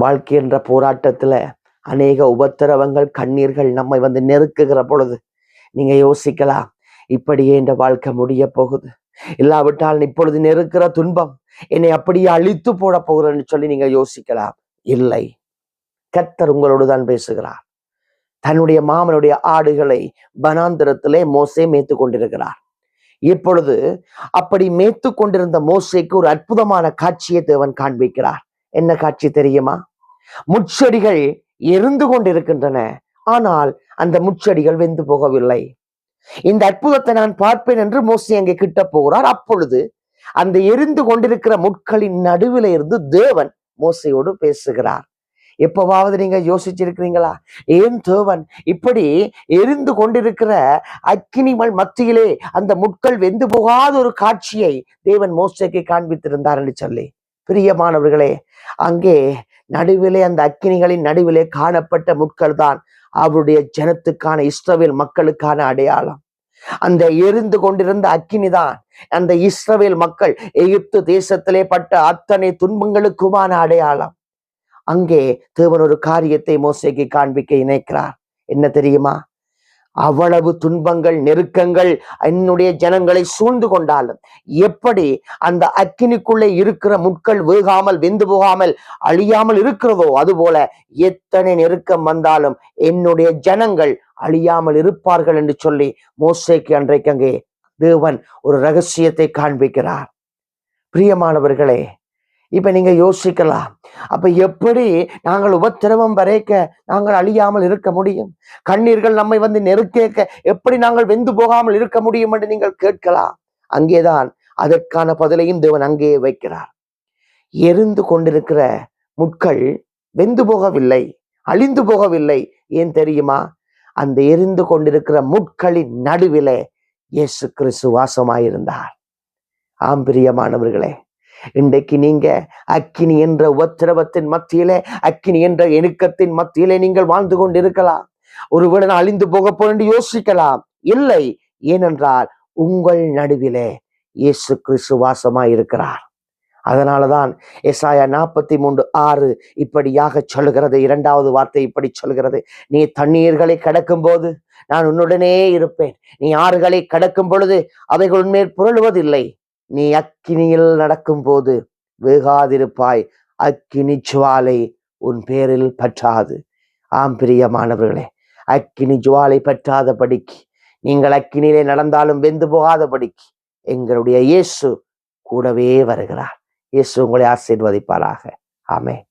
வாழ்க்கை என்ற போராட்டத்துல அநேக உபத்திரவங்கள், கண்ணீர்கள் நம்மை நெருக்குகிற பொழுது நீங்க யோசிக்கலாம், இப்படியே இந்த வாழ்க்கை முடிய போகுது, இல்லாவிட்டால் இப்பொழுது நெருக்கிற துன்பம் என்னை அப்படியே அழித்து போட போகிறேன்னு சொல்லி நீங்க யோசிக்கலாம். இல்லை, கர்த்தர் உங்களோடு தான் பேசுகிறார். தன்னுடைய மாமனுடைய ஆடுகளை வனாந்திரத்திலே மோசே மேய்த்து கொண்டிருக்கிறார். இப்பொழுது அப்படி மேய்த்து கொண்டிருந்த மோசேக்கு ஒரு அற்புதமான காட்சியை தேவன் காண்பிக்கிறார். என்ன காட்சி தெரியுமா? முட்செடிகள் எரிந்து கொண்டிருக்கின்றன, ஆனால் அந்த முட்செடிகள் வெந்து போகவில்லை. இந்த அற்புதத்தை நான் பார்ப்பேன் என்று மோசே அங்கே கிட்ட போகிறார். அப்பொழுது அந்த எரிந்து கொண்டிருக்கிற முட்களின் நடுவில் இருந்து தேவன் மோசையோடு பேசுகிறார். எப்பவாவது நீங்க யோசிச்சிருக்கிறீங்களா, ஏன் தேவன் இப்படி எரிந்து கொண்டிருக்கிற அக்கினிமல் மத்தியிலே அந்த முட்கள் வெந்து போகாத ஒரு காட்சியை தேவன் மோசேக்கு காண்பித்திருந்தார் என்று சொல்லி? பிரியமானவர்களே, அங்கே நடுவிலே, அந்த அக்கினிகளின் நடுவிலே காணப்பட்ட முட்கள் தான் அவருடைய ஜனத்துக்கான, இஸ்ரவேல் மக்களுக்கான அடையாளம். அந்த எரிந்து கொண்டிருந்த அக்கினிதான் அந்த இஸ்ரவேல் மக்கள் எகிப்து தேசத்திலே பட்ட அத்தனை துன்பங்களுக்குமான அடையாளம். அங்கே தேவன் ஒரு காரியத்தை மோசேக்கு காண்பிக்க இணைக்கிறார். என்ன தெரியுமா? அவ்வளவு துன்பங்கள், நெருக்கங்கள் என்னுடைய ஜனங்களை சூழ்ந்து கொண்டாலும், எப்படி அந்த அக்கினிக்குள்ளே இருக்கிற முட்கள் வேகாமல், வெந்து போகாமல், அழியாமல் இருக்கிறதோ, அதுபோல எத்தனை நெருக்கம் வந்தாலும் என்னுடைய ஜனங்கள் அழியாமல் இருப்பார்கள் என்று சொல்லி மோசேக்கு அன்றைக்கு அங்கே தேவன் ஒரு ரகசியத்தை காண்பிக்கிறார். பிரியமானவர்களே, இப்ப நீங்க யோசிக்கலாம், அப்ப எப்படி நாங்கள் உபத்திரவம் வரைக்க நாங்கள் அழியாமல் இருக்க முடியும்? கண்ணீர்கள் நம்மை நெருக்க எப்படி நாங்கள் வெந்து போகாமல் இருக்க முடியும் என்று நீங்கள் கேட்கலாம். அங்கேதான் அதற்கான பதிலையும் தேவன் அங்கேயே வைக்கிறார். எரிந்து கொண்டிருக்கிற முட்கள் வெந்து போகவில்லை, அழிந்து போகவில்லை. ஏன் தெரியுமா? அந்த எரிந்து கொண்டிருக்கிற முட்களின் நடுவிலே இயேசு கிறிஸ்து வாசமாயிருந்தார். ஆம் பிரியமானவர்களே, இன்றைக்கு நீங்க அக்கினி என்ற உபத்திரவத்தின் மத்தியிலே, அக்கினி என்ற இணுக்கத்தின் மத்தியிலே நீங்கள் வாழ்ந்து கொண்டிருக்கலாம். ஒருவேளை நான் அழிந்து போக போறேன் யோசிக்கலாம். இல்லை, ஏனென்றால் உங்கள் நடுவிலே இயேசு கிறிஸ்து வாசமாய் இருக்கிறார். அதனாலதான் எசாயா 43:6 இப்படியாக சொல்லுகிறது. 2வது வார்த்தை இப்படி சொல்கிறது, நீ தண்ணீர்களை கடக்கும் போது நான் உன்னுடனே இருப்பேன், நீ ஆறுகளை கடக்கும் பொழுது அவைகள் உன்மேல் புரளுவதில்லை, நீ அக்கினியில் நடக்கும் போது வேகாதிருப்பாய், அக்கினி ஜுவாலை உன் பேரில் பற்றாது. ஆம் பிரியமானவர்களே, அக்கினி ஜுவாலை பற்றாதபடிக்கு, நீங்கள் அக்கினியிலே நடந்தாலும் வெந்து போகாதபடிக்கு எங்களுடைய இயேசு கூடவே வருகிறார். இயேசு உங்களை ஆசீர்வதிப்பாராக. ஆமென்.